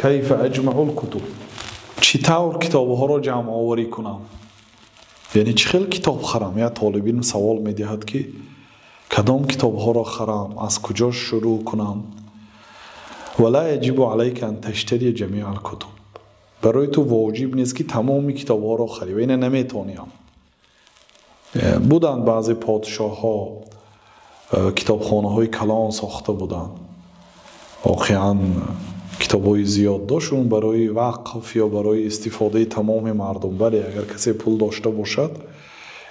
کیف اجمع الکتب، چطور کتاب ها را جمع آوری کنم، یعنی چه خیلی کتاب خرم. یا طالب علم سوال میدهد که کدام کتاب ها را خرم، از کجا شروع کنم. ولا یجب علیک ان تشتری جمیع الکتب، برای تو واجب نیست که تمام کتاب ها را خری و این نمیتونیم. بودند بعضی پادشاه ها کتابخانه های کلان ساخته بودند، واقعا کتاب های زیاد داشتون برای وقف یا برای استفاده تمام مردم. ولی اگر کسی پول داشته باشد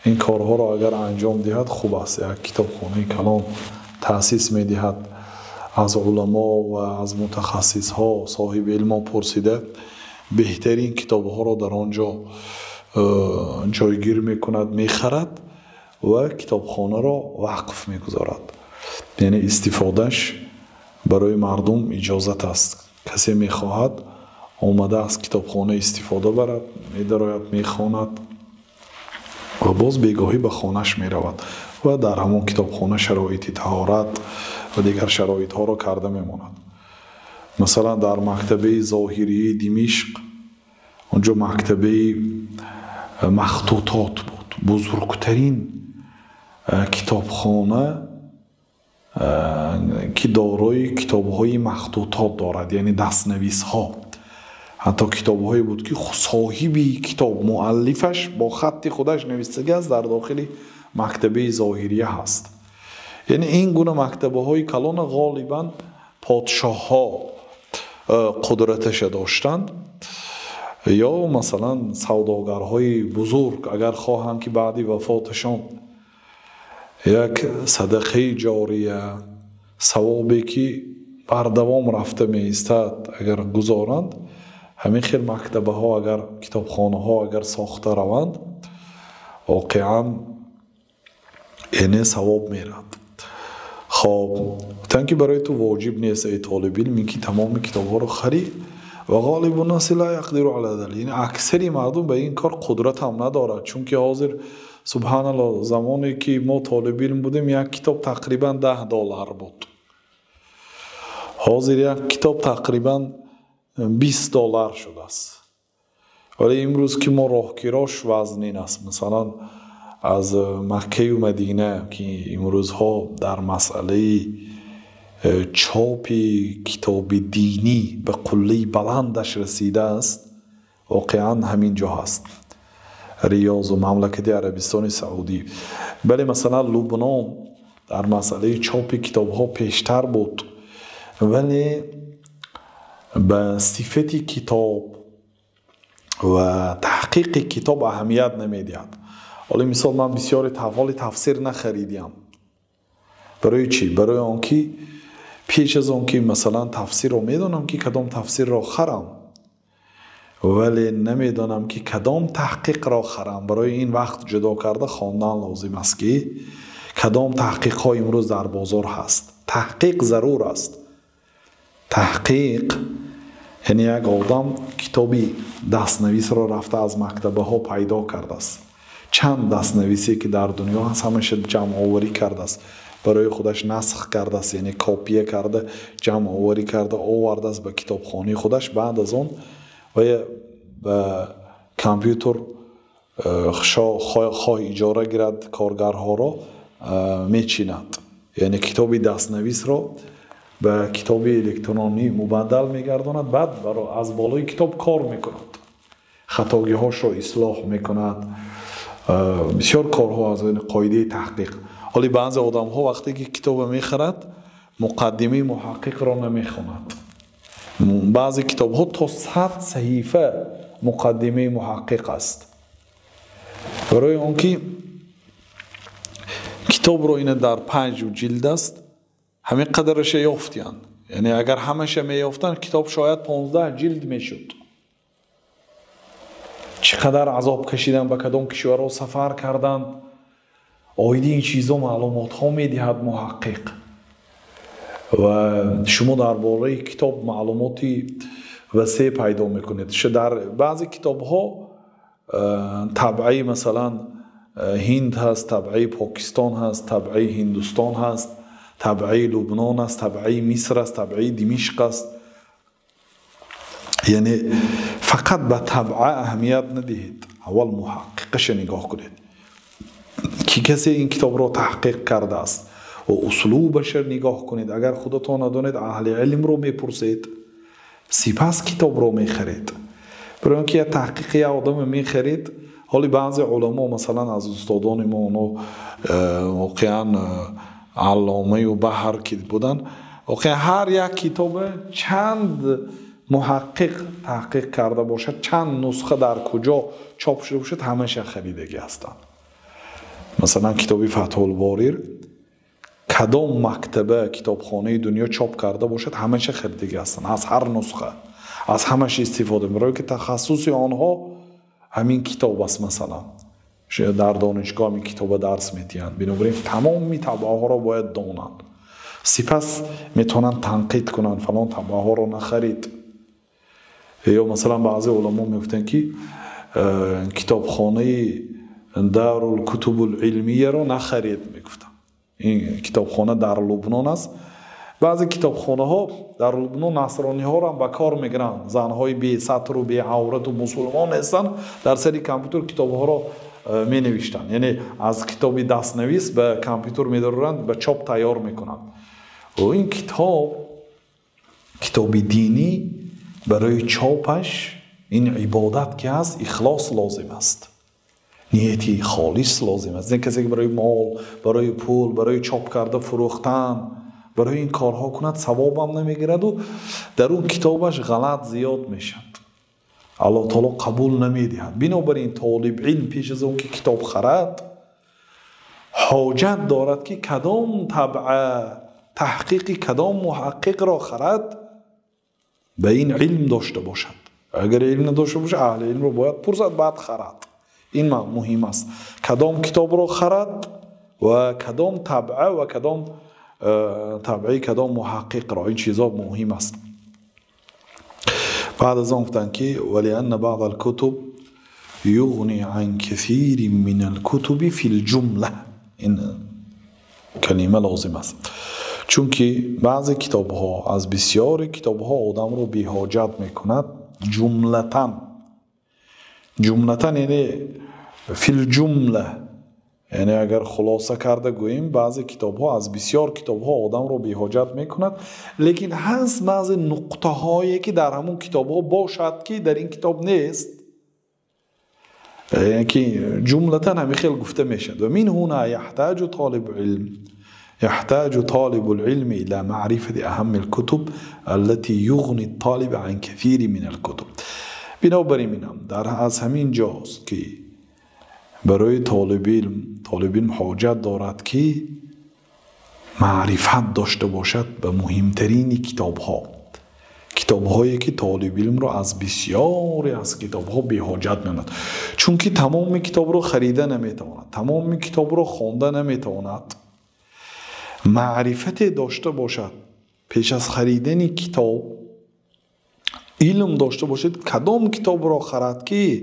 این کارها را اگر انجام دهد خوب است. یک کتابخانه کلان تأسیس می دهد، از علما و از متخصص ها صاحب علم پرسیده بهترین کتاب ها را در آنجا جایگیر می کند، می خرد و کتابخانه را وقف می گذارد. یعنی استفادهش برای مردم اجازت است. کسی می خواهد آمده از کتابخانه استفاده برد، می دراید، می خواند و باز بیگاهی به خانهش می رود و در همون کتابخانه شرایط طهارت و دیگر شرایط ها را کرده می ماند. مثلا در مکتبه ظاهری دمشق، اونجا مکتبه مخطوطات بود، بزرگترین کتابخانه که دارای کتاب‌های مخطوطات دارد، یعنی دست‌نویس ها. حتی کتاب‌هایی بود که صاحبی کتاب مؤلفش با خط خودش نوشته است در داخل مکتبه ظاهریه هست. یعنی این گونه مکتبه‌های کلان غالباً پادشاه‌ها قدرتش داشتند، یا مثلا سوداگرهای بزرگ اگر خواهند که بعد وفاتشان یک صدقه جاریه، ثوابی که بر دوام رفته می ایستد اگر گذارند، همین خیلی مکتبه ها اگر کتابخانه ها اگر ساخته روند واقعا اینه ثواب می رد. خب تنکی برای تو واجب نیست ای طالب علمی که تمام کتاب ها رو خرید و غالب الناس لا یقدر علی ذلک، یعنی اکثری مردم به این کار قدرت هم ندارد. چون که حاضر سبحان الله زمانی که ما طالب علم بودیم یک کتاب تقریبا $10 بود، حاضر یک کتاب تقریبا $20 شده است. ولی امروز که ما راهگیراش وزنین است، مثلا از مکه و مدینه که امروز ها در مسئله چاپ کتاب دینی به قله بلندش رسیده است، واقعا همین جا هست، ریاض و مملکت عربستان سعودی. بله مثلا لبنان در مسئله چاپ کتاب ها پیشتر بود، ولی به صفت کتاب و تحقیق کتاب اهمیت نمیدهد. حالا مثال من بسیار تفال تفسیر نخریدیم. برای چی؟ برای آنکه پیش از آنکه مثلا تفسیر رو میدونم که کدام تفسیر را خرم، ولی نمیدونم که کدام تحقیق را خرم. برای این وقت جدا کرده خواندن لازم است که کدام تحقیق های امروز در بازار هست. تحقیق ضرور است. تحقیق یعنی یک آدم کتابی دستنویس را رفته از مکتبه ها پیدا کرده است، چند دستنویسی که در دنیا هست همش جمع آوری کرده است، برای خودش نسخ کرده است، یعنی کاپیه کرده، جمع آوری کرده، آورده است به کتابخانه خودش. بعد از اون و به کامپیوتر خواه اجاره گیرد کارگرها را میچیند، یعنی کتابی دستنویس را به کتاب الکترونی مبدل میگرداند. بعد از بالای کتاب کار میکند، خطاگی هاش را اصلاح میکند، بسیار کارها از این قاعده تحقیق. ولی بعضی آدم ها وقتی که کتاب میخرد مقدمه محقق را نمیخواند. بعضی کتاب ها تا 100 صحیفه مقدمه محقق است. برای آنکه کتاب رو این در 5 جلد است، همین قدرش یافتیان، یعنی اگر همش میافتن کتاب شاید 15 جلد میشد. چقدر عذاب کشیدن، به کدام کشورها سفر کردند، آیده این چیزا معلومات ها میدهد محقق و شما درباره کتاب معلوماتی وسیع پیدا میکنید. در بعضی کتاب ها طبعه مثلا هند هست، طبعه پاکستان هست، طبعه هندوستان هست، طبعه لبنان است، طبعه مصر است، طبعه دمشق است. یعنی فقط به طبع اهمیت ندهید، اول محققش نگاه کنید که کسی این کتاب رو تحقیق کرده است و اسلوبش نگاه کنید. اگر خودتون ندونید اهل علم رو میپرسید، سپس کتاب رو میخرید. برای اینکه تحقیق یه آدم میخرید، حالی بعضی علما مثلا از استادان ما واقعا علامه و بحر که بودن، واقعا هر یک کتاب چند محقق تحقیق کرده باشد، چند نسخه در کجا چاپ شده باشد، همش خریدگی هستند. مثلا کتابی فتح الباری کدام مکتبه کتابخانه دنیا چاپ کرده باشد، همش خریدگی هستند، از هر نسخه از همش استفاده می‌کنند که تخصص آنها همین کتاب است. مثلا در دانشگاه می کتاب درس می‌دهند، بنابراین تمام طبعه ها را باید دانند، سپس میتونن تنقید کنن فلان طبعه ها رو نخرید. یا مثلا بعضی علما میگفتن که کتابخانه دارالکتب العلمیه رو نخرید، میگفتن این کتابخانه در لبنان است. بعضی کتابخانه ها در لبنان نصرانی ها رو هم به کار میگیرن، زنهای بی سطر و بی عورت و مسلمان هستن، در سری کامپیوتر کتاب ها رو می نوشتن، یعنی از کتابی دستنویس به کامپیوتر می‌دارند، به چاپ تیار میکنند. و این کتابی دینی برای چاپش این عبادت که هست اخلاص لازم است، نیتی خالص لازم است. نه کسی که برای مال، برای پول، برای چاپ کرده فروختن، برای این کارها کند ثواب هم نمیگیرد و در اون کتابش غلط زیاد میشد، الله تعالی قبول نمیدهد. بنابراین طالب علم پیش از اون که کتاب خرد حاجت دارد که کدام طبعه تحقیقی کدام محقق را خرد به این علم داشته باشد. اگر علم نداشته باشد اهل علم رو باید پرسد بعد خرد. این مهم است، کدام کتاب را خرد و کدام طبعه و کدام طبعه کدام محقق را، این چیزا مهم است. بعد از آن گفتن که ولأن بعض الكتب یغنی عن کثیر من الكتب فی الجمله، این کلمه لازم است، چون که بعض کتاب ها از بسیار کتاب ها آدم رو بی حاجت میکند. جملتاً یعنی فی الجمله، یعنی اگر خلاصه کرده گوییم بعض کتاب ها از بسیار کتاب ها آدم رو بی حاجت میکند، لیکن هست بعض نقطه هایی که در همون کتاب ها باشد که در این کتاب نیست، یعنی که جملتاً همی خیلی گفته میشد. و من هنا يحتاج طالب العلم الى معرفة اهم الكتب التي يغني الطالب عن كثير من الكتب. بنابراین در از همین جاست که برای طالب علم حاجت دارد که معرفت داشته باشد به مهمترین کتاب هایی که طالب علم رو از بسیاری از کتاب ها بی حاجت می‌ماند، چون که تمام کتاب رو خریده نمیتواند، تمام کتاب رو خوانده نمیتواند. معرفت داشته باشد پیش از خریدن کتاب، علم داشته باشد کدام کتاب را خرد که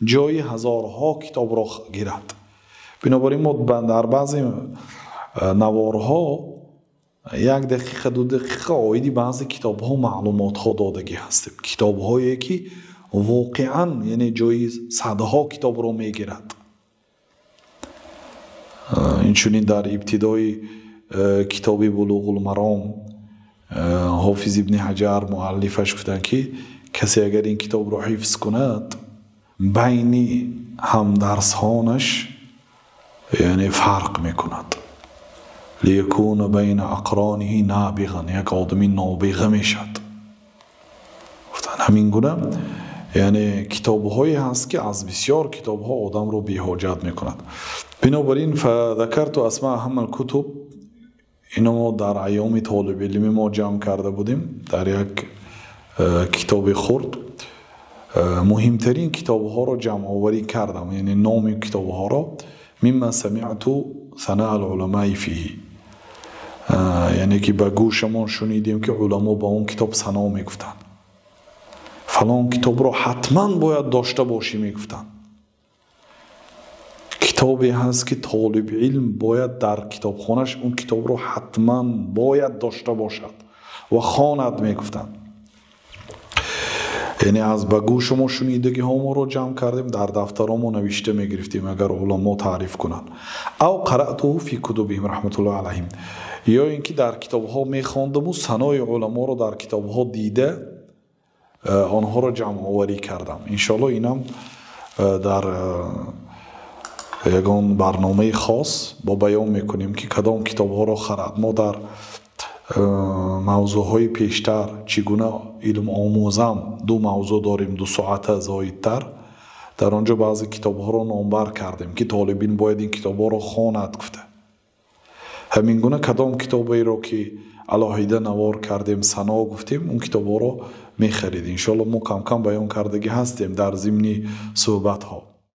جای هزارها کتاب را گیرد. بنابراین ما در بعضی نوارها 1 دقیقه 2 دقیقه آیدی بعضی کتاب ها معلومات ها دادگی هستیم، کتاب هایی که واقعا یعنی جای صدها کتاب را میگیرد. اینچنین در ابتدای کتاب بلوغ المرام حافظ ابن حجر مؤلفش گفتن که کسی اگر این کتاب رو حفظ کند بین هم درسانش یعنی فرق میکند، لیکون بین اقرانه نابغا، یک آدمی نابغه میشد. گفتن همین گونه یعنی کتاب هایی هست که از بسیار کتاب ها آدم رو بی حاجت میکند. بنابراین فذکرت اسماء اهم الکتب، اینو ما در ایام طالب علمی ما جمع کرده بودیم در یک کتاب خرد. مهمترین کتاب ها را جمع آوری کردم، یعنی نام کتاب ها را مما سمعت ثناء العلماء فیه، یعنی که به گوشمون شنیدیم که علما با اون کتاب ثنا میگفتن، فلان کتاب را حتما باید داشته باشی میگفتن. کتابی هست که طالب علم باید در کتابخانش اون کتاب رو حتما باید داشته باشد و خواند میگفتن. یعنی از به گوش ما شنیدگی ها رو جمع کردیم، در دفترامو نوشته میگرفتیم اگر علما تعریف کنن. او قرأته فی کتبهم رحمت الله علیهم، یا اینکه در کتاب ها میخواندم و ثنای علما رو در کتاب ها دیده آنها رو جمع آوری کردم. انشالله اینم در یگان برنامه خاص با بیان میکنیم که کدام کتاب ها رو خرد. ما در موضوع های پیشتر چگونه علم آموزم 2 موضوع داریم، 2 ساعت زایدتر، در آنجا بعضی کتاب ها رو نامبر کردیم که طالبین باید این کتاب ها رو خواند گفته. همین گونه کدام کتابی رو که علاهیده نوار کردیم ثنا گفتیم اون کتاب ها رو میخرید. انشالله ما کم کم بیان کردگی هستیم در ضمن صحبت ها.